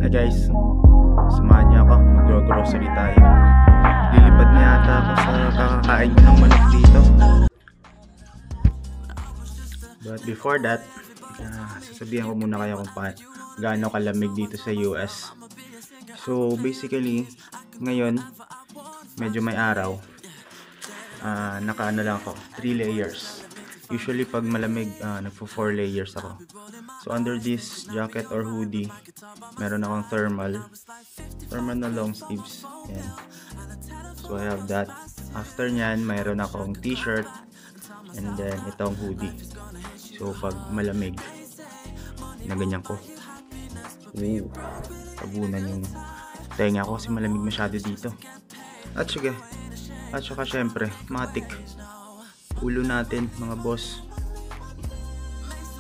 Hey guys, samahan niyo ako, mag-grocery tayo. Lilipad na yata ako sa kakakain ko ng manok dito. But before that, sasabihan ko muna kayo kung gaano kalamig dito sa US. So basically, ngayon medyo may araw. Naka-ano lang ako, 3 layers. Usually pag malamig, nagpo 4 layers ako. So under this jacket or hoodie, meron akong thermal na long sleeves. Yan. So I have that. After nyan, mayroon akong t-shirt and then itong hoodie. So pag malamig, naganyan ko. Tabunan yung tenga ko kasi malamig masyado dito. At sige, at saka syempre, matik. Ulo natin mga boss.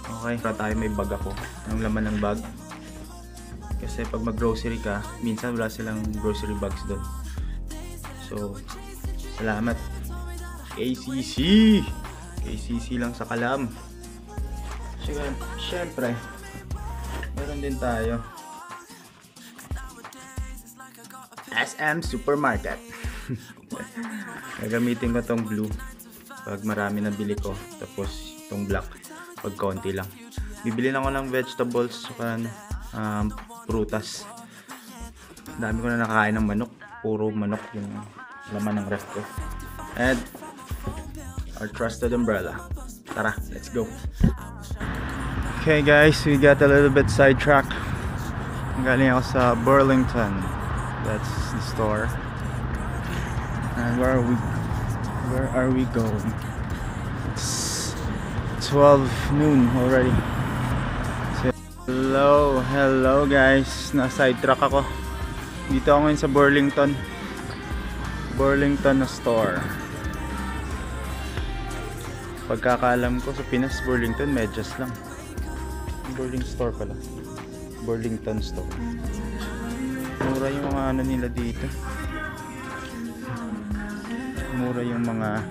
Okay, para tayo may bag ako. Ang laman ng bag. Kasi pag mag-grocery ka, minsan wala silang grocery bags doon. So, salamat. KCC! KCC lang sa Kalam. Siyempre, meron din tayo. SM Supermarket. Gagamitin ko tong blue pag marami na bili ko, tapos itong black pag konti lang. Bibili lang ako ng vegetables saka prutas. Dami ko na nakakain ng manok, puro manok yung laman ng ref ko. And our trusted umbrella. Tara, let's go. Okay guys, we got a little bit sidetracked. Galing ako sa Burlington. That's the store. And where are we going? It's 12 noon already. So, hello guys. Na-sidetrack ako. Dito ako ngayon sa Burlington na store. Pagkakaalam ko sa Pinas, Burlington medyas lang. Burlington store pala. Burlington store. Mura yung mga ano nila dito. Mura yung mga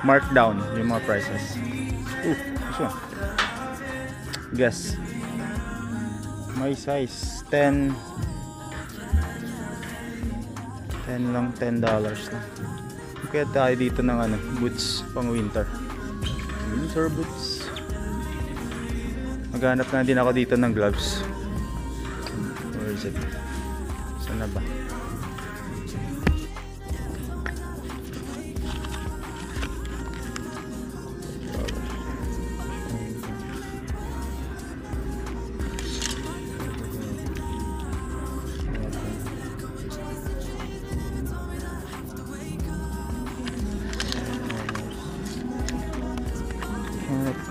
markdown yung mga prices. This one. Guess. My size 10 lang, $10 lang. Kaya tayo dito ng boots pang winter boots. Maghanap na din ako dito ng gloves. Where is it? Saan na ba?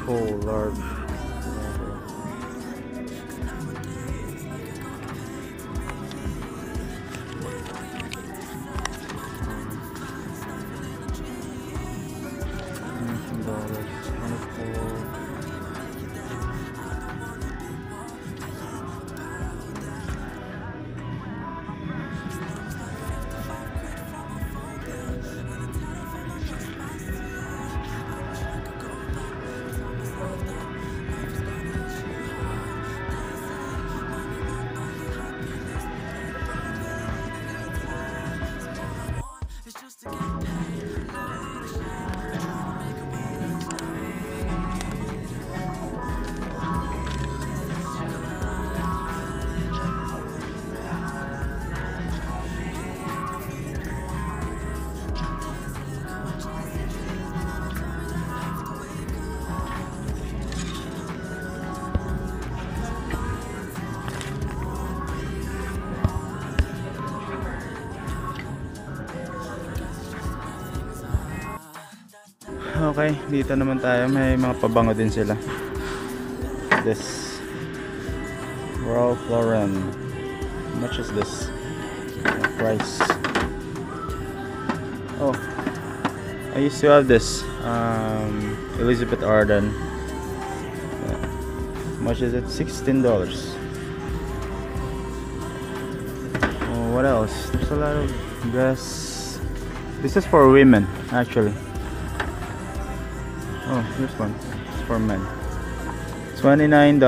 Cool, large. Okay, dito naman tayo. May mga pabango din sila. This Ralph Lauren. How much is this? Price. Oh, I used to have this. Elizabeth Arden. Yeah. How much is it? $16. Oh, what else? There's a lot of dress. This is for women, actually. Oh, this one. It's for men. $29.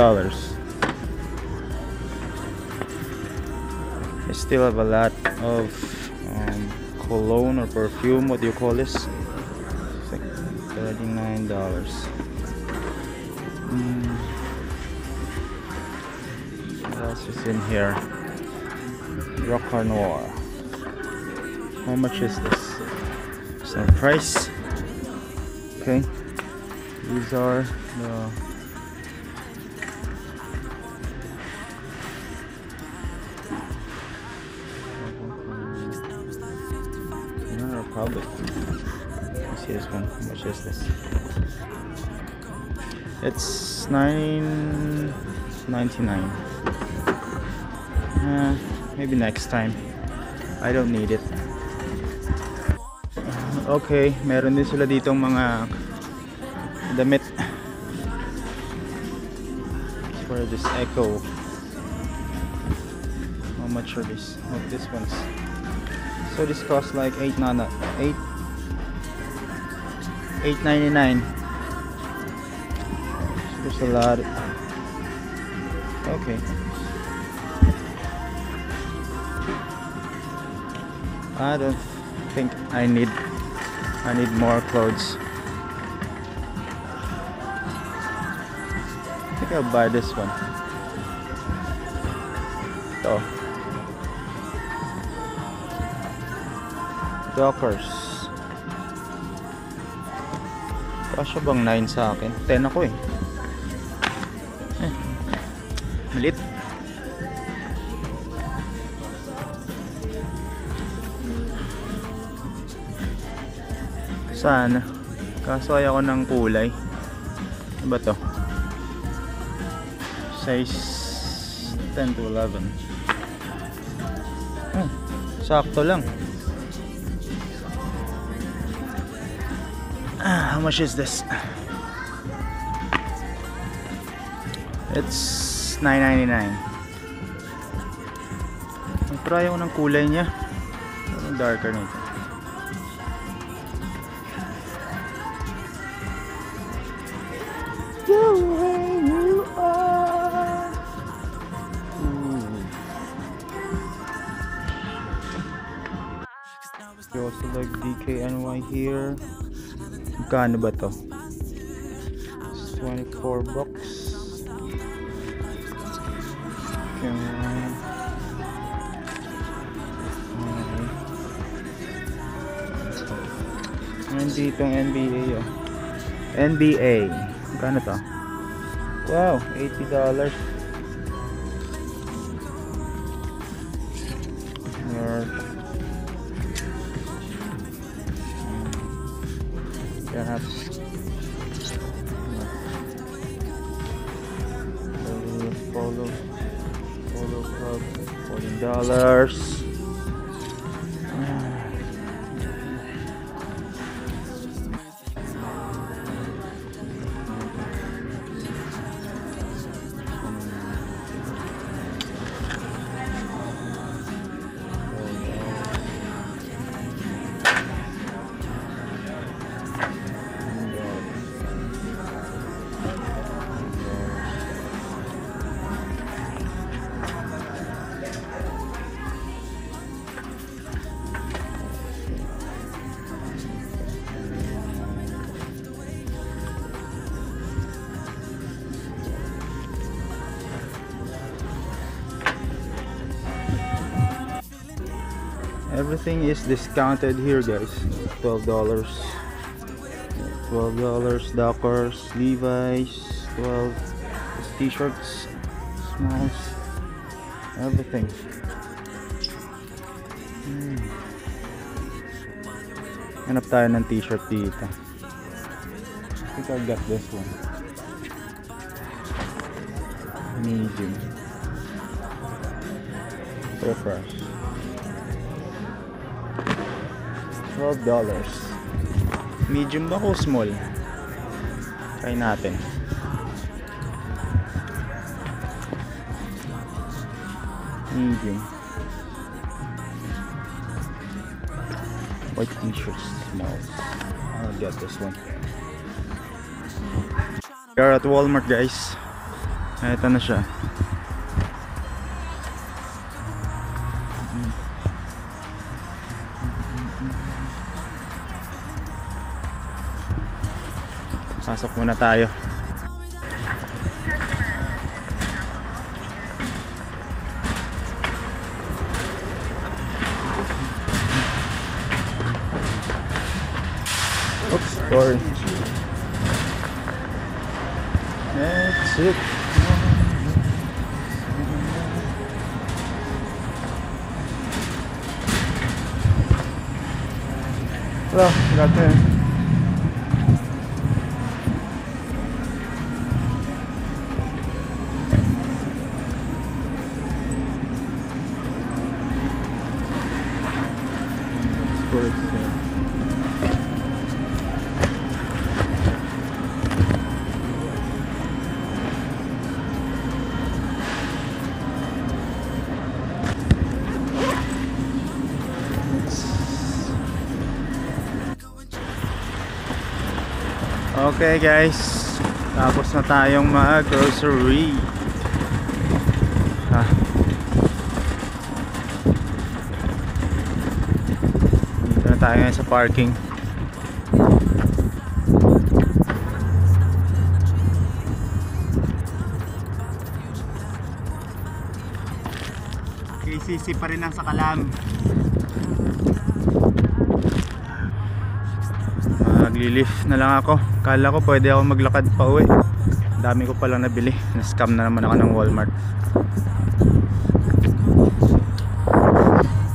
I still have a lot of cologne or perfume. What do you call this? It's like $39. What else is in here? Roca Noir. How much is this? It's no price. Okay. These are the Republic. Let's see this one. How much is this? It's $9.99. Maybe next time. I don't need it. Okay, meron din sila ditong mga damit for this Echo. How much are these? Oh, this one's. So this costs like $8.99. There's a lot. Okay. I don't think I need more clothes. I think I'll buy this one. Oh. Dockers. Kasya bang 9 sa akin? 10 ako eh. Malit. Sana. Kaso ayaw ko ng kulay. Ano ba to? Size 10 to 11. Sakto lang. How much is this? It's $9.99. Pero ayaw ko ng kulay niya. Parang darker nito. You also like DKNY here. Magkano ba to? It's $24. Okay. Nandito ang NBA oh. NBA. Magkano to? Wow, $80. Perhaps Polo Club, $40. Everything is discounted here, guys. $12. Dockers, Levi's, 12. T-shirts, smalls, everything. Hanap tayo ng t-shirt dito. I think I got this one. Medium. So fresh. $12. Medium ba o small? Try natin. Medium. White t-shirts, small. I'll get this one. We are at Walmart, guys. Ito na siya. Pasok muna tayo. Oops, sorry. That's it. Hello, got there. Okay guys, tapos na tayong mag-grocery. Dito na tayo ngayon sa parking. KCC pa rin ang Sakalam. Maglilift na lang ako. Kala ko pwede ako maglakad pa uwi. Dami ko palang nabili. Na-scam na naman ako ng Walmart.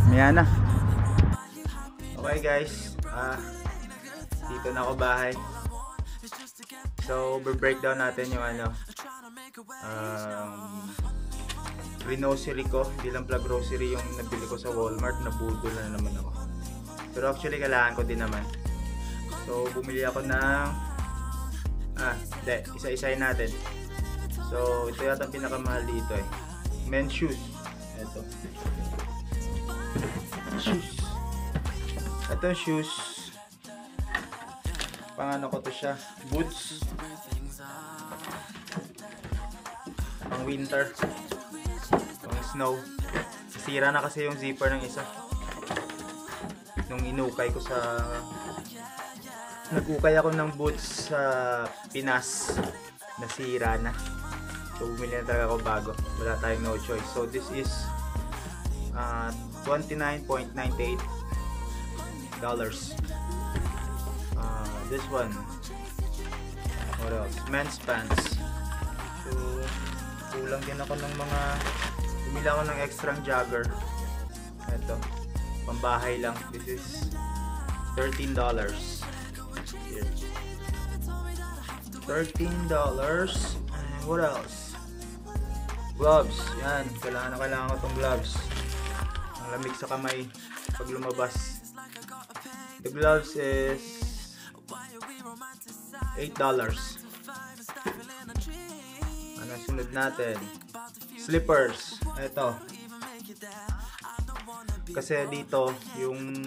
Maya na. Okay guys, dito na ako bahay. So breakdown natin yung grocery ko. Hindi lang pala grocery yung nabili ko sa Walmart. Nabudol na naman ako. Pero actually kailangan ko din naman. So bumili ako ng isa-isahin natin. So ito yata ang pinakamahal dito eh. Men's shoes. Ito. Shoes. Ito shoes. Pang ko to siya. Boots. Pang winter. Pang snow. Sira na kasi yung zipper ng isa. Nung inukay ko sa nag-ukay ako ng boots sa Pinas, nasira na. So bumili na talaga ako bago. Wala tayong no choice. So this is $29.98. This one, what else? Men's pants. So kulang din ako ng mga, bumili ako ng extra jogger. Ito, pambahay lang. This is $13. Here. $13. And what else? Gloves. Yan, kailangan ko tong gloves. Ang lamig sa kamay pag lumabas. The gloves is $8. Ano sunod natin? Slippers. Ito. Kasi dito yung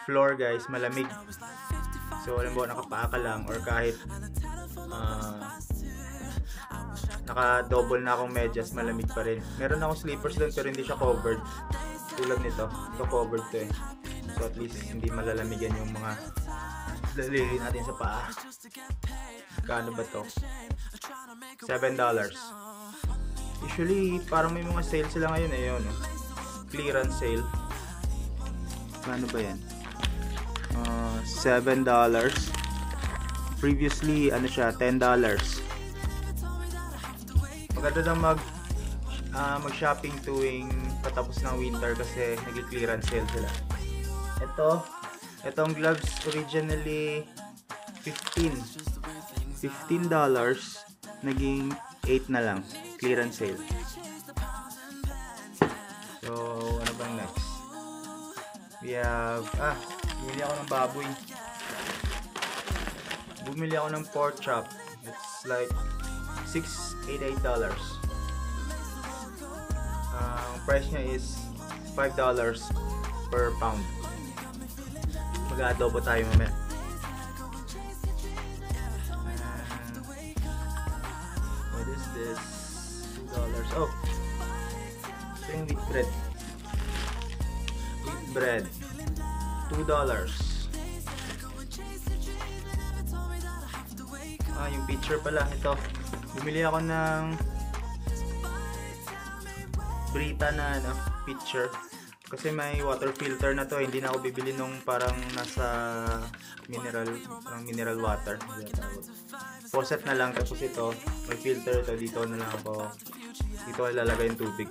floor guys malamig. So alam mo, nakapaa ka lang or kahit naka-double na akong medyas, malamig pa rin. Meron akong slippers doon pero hindi siya covered. Tulad nito, ito covered to eh. So at least hindi malalamigan yung mga daliri natin sa paa. Kano ba to? $7. Usually parang may mga sale sila ngayon eh, yun, clearance sale. Kano ba yan? $7. Previously ano siya, $10. Maganda lang mag-shopping tuwing patapos ng winter kasi nag-clearance sale sila. Itong gloves originally $15, naging $8 na lang, clearance sale. So ano bang next? We have bumili ako ng baboy. Bumili ako ng pork chop. It's like $6.88. Price niya is $5 per pound. Mag-adobo tayo mamaya. is $2. Oh, ito yung wheat bread. Wheat bread, $2. Yung pitcher pala, ito. Bumili ako ng Brita na pitcher. Kasi may water filter na to, hindi na ako bibili nung parang nasa mineral water. Faucet na lang, tapos ito, may filter ito, dito na lang ako, dito ko ilalagay yung tubig.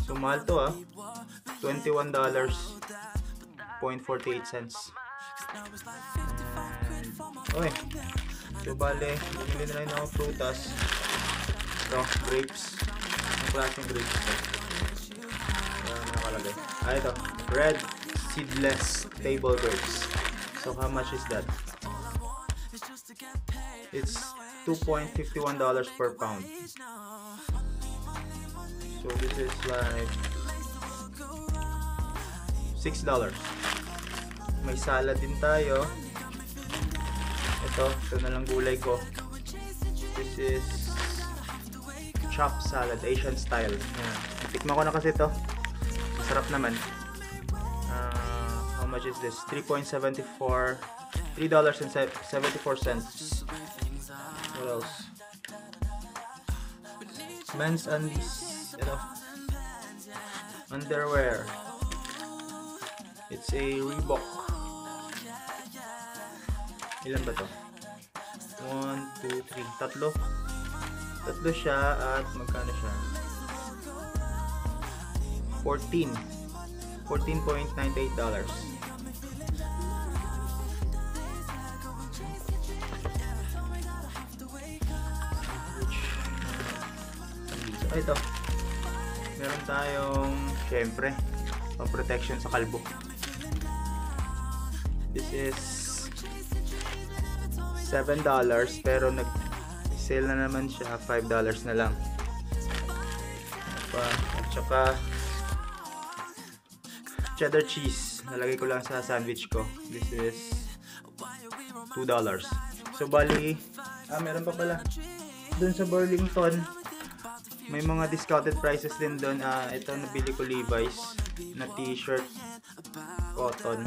So mahal to $21.48. Okay. So bale, bumili na rin ako prutas. Ito, grapes. Ang klaseng grapes ito. Nakalagay. Ito, red seedless table grapes. So how much is that? It's $2.51 per pound. So this is like $6. May salad din tayo. Ito na lang gulay ko. This is chopped salad, Asian style. Tikman ko na kasi ito. Masarap naman. How much is this? $3.74. What else? Men's undies. Underwear. It's a Reebok. Ilan ba to? 1, 2, 3. Tatlo siya at magkano siya? $14.98. Ito. Meron tayong syempre pang-protection sa kalbo. This is $7 pero nag-sale na naman siya, $5 na lang. At saka cheddar cheese, nalagay ko lang sa sandwich ko. This is $2. So bali, meron pa pala dun sa Burlington, may mga discounted prices din dun. Ito nabili ko Levi's na t-shirt, cotton.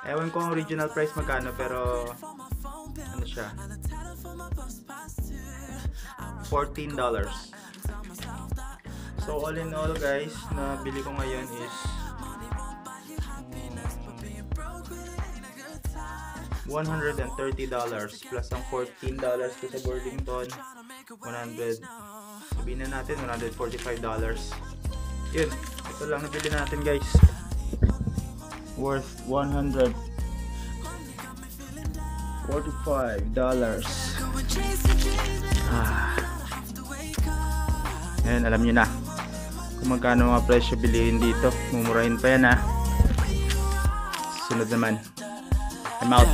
Ewan ko ang original price magkano, pero ano siya, $14. So all in all guys, na bili ko ngayon is $130 plus ang $14 ko sa Burlington, 100, sabihin na natin $145. Yun, ito lang nabili natin guys, worth $145. Ayan, alam nyo na kung magkano mga presyo bilihin dito. Mumurahin pa yan. Sunod naman, I'm out.